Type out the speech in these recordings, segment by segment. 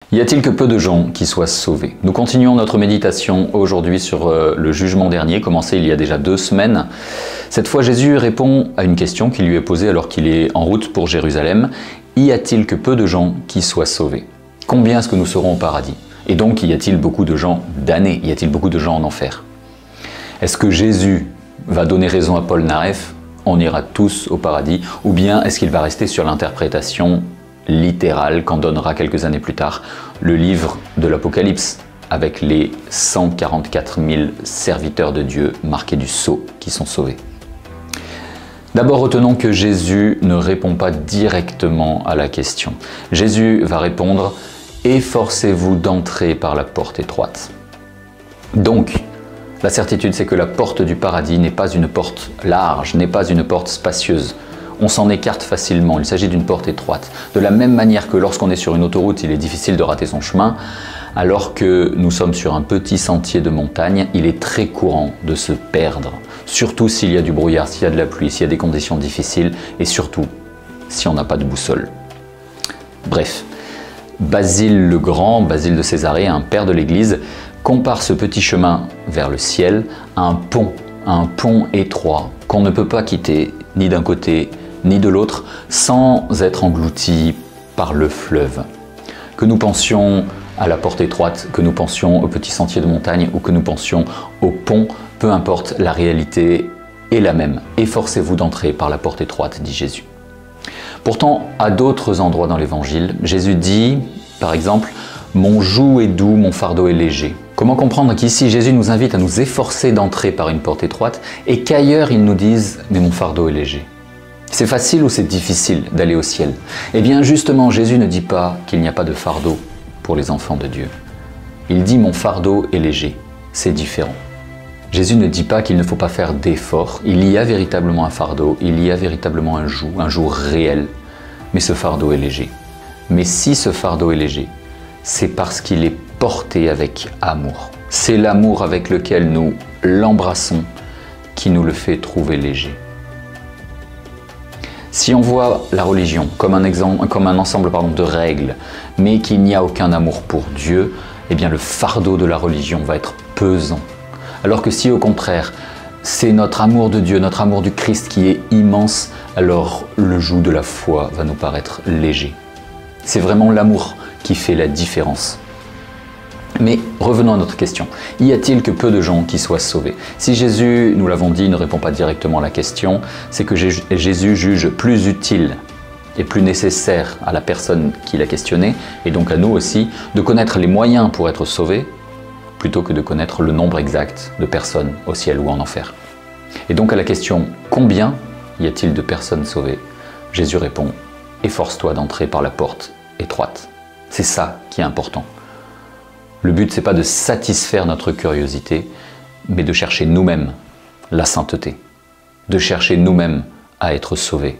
Y a-t-il que peu de gens qui soient sauvés? Nous continuons notre méditation aujourd'hui sur le jugement dernier, commencé il y a déjà 2 semaines. Cette fois, Jésus répond à une question qui lui est posée alors qu'il est en route pour Jérusalem. Y a-t-il que peu de gens qui soient sauvés? Combien est-ce que nous serons au paradis? Et donc, y a-t-il beaucoup de gens damnés? Y a-t-il beaucoup de gens en enfer? Est-ce que Jésus va donner raison à Paul Naref? On ira tous au paradis? Ou bien est-ce qu'il va rester sur l'interprétation littérale qu'en donnera quelques années plus tard le livre de l'Apocalypse, avec les 144 000 serviteurs de Dieu marqués du sceau qui sont sauvés? D'abord, retenons que Jésus ne répond pas directement à la question. Jésus va répondre « Efforcez-vous d'entrer par la porte étroite ». Donc, la certitude, c'est que la porte du paradis n'est pas une porte large, n'est pas une porte spacieuse. On s'en écarte facilement, il s'agit d'une porte étroite. De la même manière que lorsqu'on est sur une autoroute, il est difficile de rater son chemin, alors que nous sommes sur un petit sentier de montagne, il est très courant de se perdre. Surtout s'il y a du brouillard, s'il y a de la pluie, s'il y a des conditions difficiles, et surtout si on n'a pas de boussole. Bref, Basile le Grand, Basile de Césarée, un père de l'Église, compare ce petit chemin vers le ciel à un pont étroit qu'on ne peut pas quitter ni d'un côté ni de l'autre sans être englouti par le fleuve. Que nous pensions à la porte étroite, que nous pensions au petit sentier de montagne ou que nous pensions au pont, peu importe, la réalité est la même. Efforcez-vous d'entrer par la porte étroite, dit Jésus. Pourtant, à d'autres endroits dans l'Évangile, Jésus dit, par exemple, « Mon joug est doux, mon fardeau est léger ». Comment comprendre qu'ici Jésus nous invite à nous efforcer d'entrer par une porte étroite et qu'ailleurs il nous dise « mais mon fardeau est léger ». C'est facile ou c'est difficile d'aller au ciel? Eh bien justement, Jésus ne dit pas qu'il n'y a pas de fardeau pour les enfants de Dieu. Il dit « mon fardeau est léger ». C'est différent. Jésus ne dit pas qu'il ne faut pas faire d'efforts. Il y a véritablement un fardeau, il y a véritablement un joug réel, mais ce fardeau est léger. Mais si ce fardeau est léger, c'est parce qu'il est porté avec amour. C'est l'amour avec lequel nous l'embrassons qui nous le fait trouver léger. Si on voit la religion comme un ensemble de règles, mais qu'il n'y a aucun amour pour Dieu, eh bien le fardeau de la religion va être pesant. Alors que si au contraire, c'est notre amour de Dieu, notre amour du Christ qui est immense, alors le joug de la foi va nous paraître léger. C'est vraiment l'amour qui fait la différence. Mais revenons à notre question. Y a-t-il que peu de gens qui soient sauvés? Si Jésus, nous l'avons dit, ne répond pas directement à la question, c'est que Jésus juge plus utile et plus nécessaire à la personne qui l'a questionné, et donc à nous aussi, de connaître les moyens pour être sauvés, plutôt que de connaître le nombre exact de personnes au ciel ou en enfer. Et donc à la question « Combien y a-t-il de personnes sauvées ?» Jésus répond « Efforce-toi d'entrer par la porte étroite ». C'est ça qui est important. Le but, c'est pas de satisfaire notre curiosité, mais de chercher nous-mêmes la sainteté, de chercher nous-mêmes à être sauvés.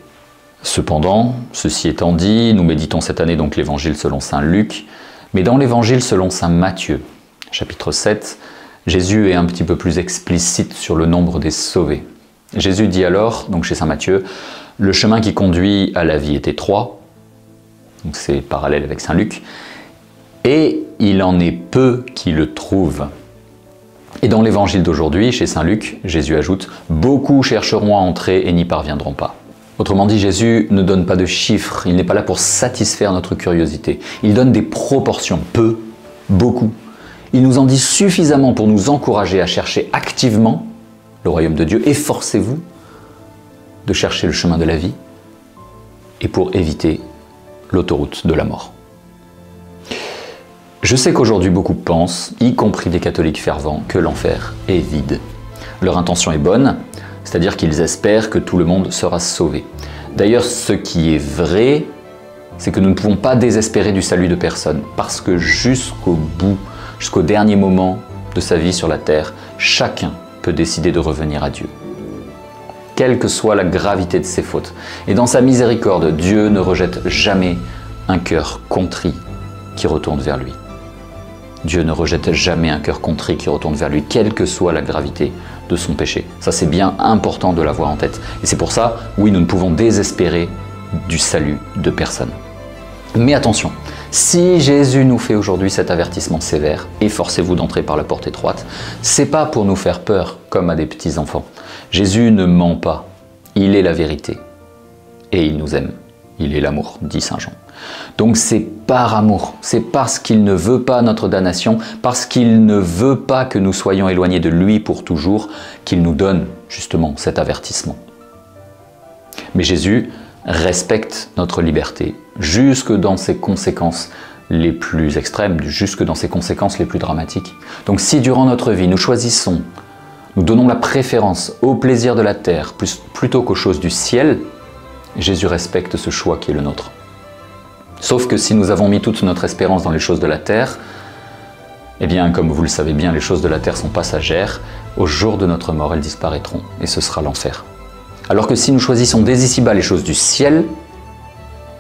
Cependant, ceci étant dit, nous méditons cette année donc l'évangile selon saint Luc, mais dans l'évangile selon saint Matthieu, chapitre 7, Jésus est un petit peu plus explicite sur le nombre des sauvés. Jésus dit alors, donc chez saint Matthieu, « Le chemin qui conduit à la vie est étroit », donc c'est parallèle avec saint Luc, et il en est peu qui le trouvent. Et dans l'évangile d'aujourd'hui, chez saint Luc, Jésus ajoute « Beaucoup chercheront à entrer et n'y parviendront pas ». Autrement dit, Jésus ne donne pas de chiffres, il n'est pas là pour satisfaire notre curiosité. Il donne des proportions, peu, beaucoup. Il nous en dit suffisamment pour nous encourager à chercher activement le royaume de Dieu. Efforcez-vous de chercher le chemin de la vie et pour éviter l'autoroute de la mort. Je sais qu'aujourd'hui beaucoup pensent, y compris des catholiques fervents, que l'enfer est vide. Leur intention est bonne, c'est-à-dire qu'ils espèrent que tout le monde sera sauvé. D'ailleurs, ce qui est vrai, c'est que nous ne pouvons pas désespérer du salut de personne, parce que jusqu'au bout, jusqu'au dernier moment de sa vie sur la terre, chacun peut décider de revenir à Dieu, quelle que soit la gravité de ses fautes. Et dans sa miséricorde, Dieu ne rejette jamais un cœur contrit qui retourne vers lui. Dieu ne rejette jamais un cœur contrit qui retourne vers lui, quelle que soit la gravité de son péché. Ça, c'est bien important de l'avoir en tête. Et c'est pour ça, oui, nous ne pouvons désespérer du salut de personne. Mais attention, Si Jésus nous fait aujourd'hui cet avertissement sévère, efforcez-vous d'entrer par la porte étroite, c'est pas pour nous faire peur comme à des petits enfants. Jésus ne ment pas, il est la vérité et il nous aime. Il est l'amour, dit Saint Jean. Donc c'est par amour, c'est parce qu'il ne veut pas notre damnation, parce qu'il ne veut pas que nous soyons éloignés de lui pour toujours, qu'il nous donne justement cet avertissement. Mais Jésus respecte notre liberté, jusque dans ses conséquences les plus extrêmes, jusque dans ses conséquences les plus dramatiques. Donc si durant notre vie nous choisissons, nous donnons la préférence au plaisir de la terre plutôt qu'aux choses du ciel, Jésus respecte ce choix qui est le nôtre. Sauf que si nous avons mis toute notre espérance dans les choses de la terre, eh bien, comme vous le savez bien, les choses de la terre sont passagères. Au jour de notre mort, elles disparaîtront et ce sera l'enfer. Alors que si nous choisissons dès ici-bas les choses du ciel,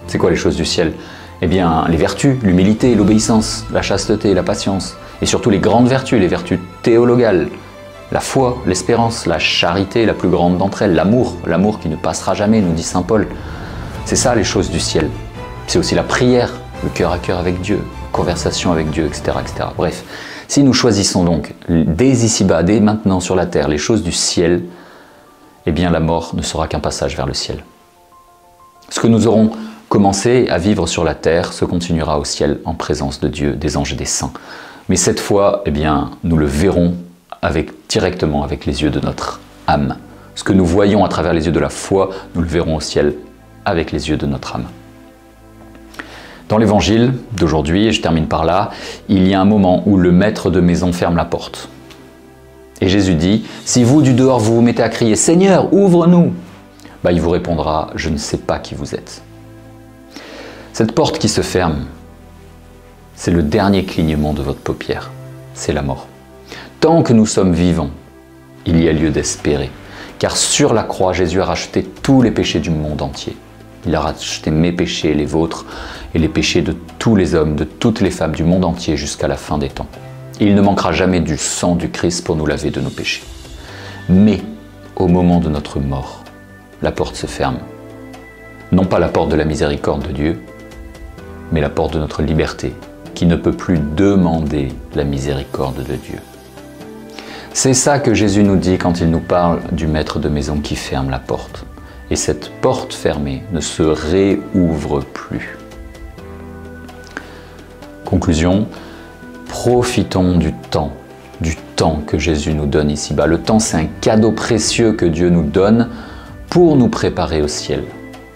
c'est quoi les choses du ciel? Eh bien, les vertus, l'humilité, l'obéissance, la chasteté, la patience, et surtout les grandes vertus, les vertus théologales, la foi, l'espérance, la charité, la plus grande d'entre elles, l'amour qui ne passera jamais, nous dit saint Paul. C'est ça les choses du ciel. C'est aussi la prière, le cœur à cœur avec Dieu, conversation avec Dieu, etc., etc. Bref, si nous choisissons donc dès ici-bas, dès maintenant sur la terre, les choses du ciel, eh bien la mort ne sera qu'un passage vers le ciel. Ce que nous aurons commencé à vivre sur la terre se continuera au ciel en présence de Dieu, des anges et des saints. Mais cette fois, eh bien, nous le verrons directement avec les yeux de notre âme. Ce que nous voyons à travers les yeux de la foi, nous le verrons au ciel avec les yeux de notre âme. Dans l'évangile d'aujourd'hui, et je termine par là, il y a un moment où le maître de maison ferme la porte. Et Jésus dit, si vous du dehors vous vous mettez à crier « Seigneur, ouvre-nous !» il vous répondra « Je ne sais pas qui vous êtes ». Cette porte qui se ferme, c'est le dernier clignement de votre paupière, c'est la mort. Tant que nous sommes vivants, il y a lieu d'espérer, car sur la croix, Jésus a racheté tous les péchés du monde entier. Il a racheté mes péchés, les vôtres, et les péchés de tous les hommes, de toutes les femmes du monde entier jusqu'à la fin des temps. Il ne manquera jamais du sang du Christ pour nous laver de nos péchés. Mais, au moment de notre mort, la porte se ferme. Non pas la porte de la miséricorde de Dieu, mais la porte de notre liberté, qui ne peut plus demander la miséricorde de Dieu. C'est ça que Jésus nous dit quand il nous parle du maître de maison qui ferme la porte. Et cette porte fermée ne se réouvre plus. Conclusion, profitons du temps que Jésus nous donne ici-bas. Le temps, c'est un cadeau précieux que Dieu nous donne pour nous préparer au ciel.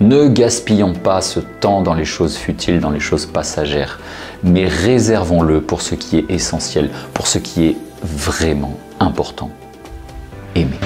Ne gaspillons pas ce temps dans les choses futiles, dans les choses passagères, mais réservons-le pour ce qui est essentiel, pour ce qui est vraiment important. Aimer.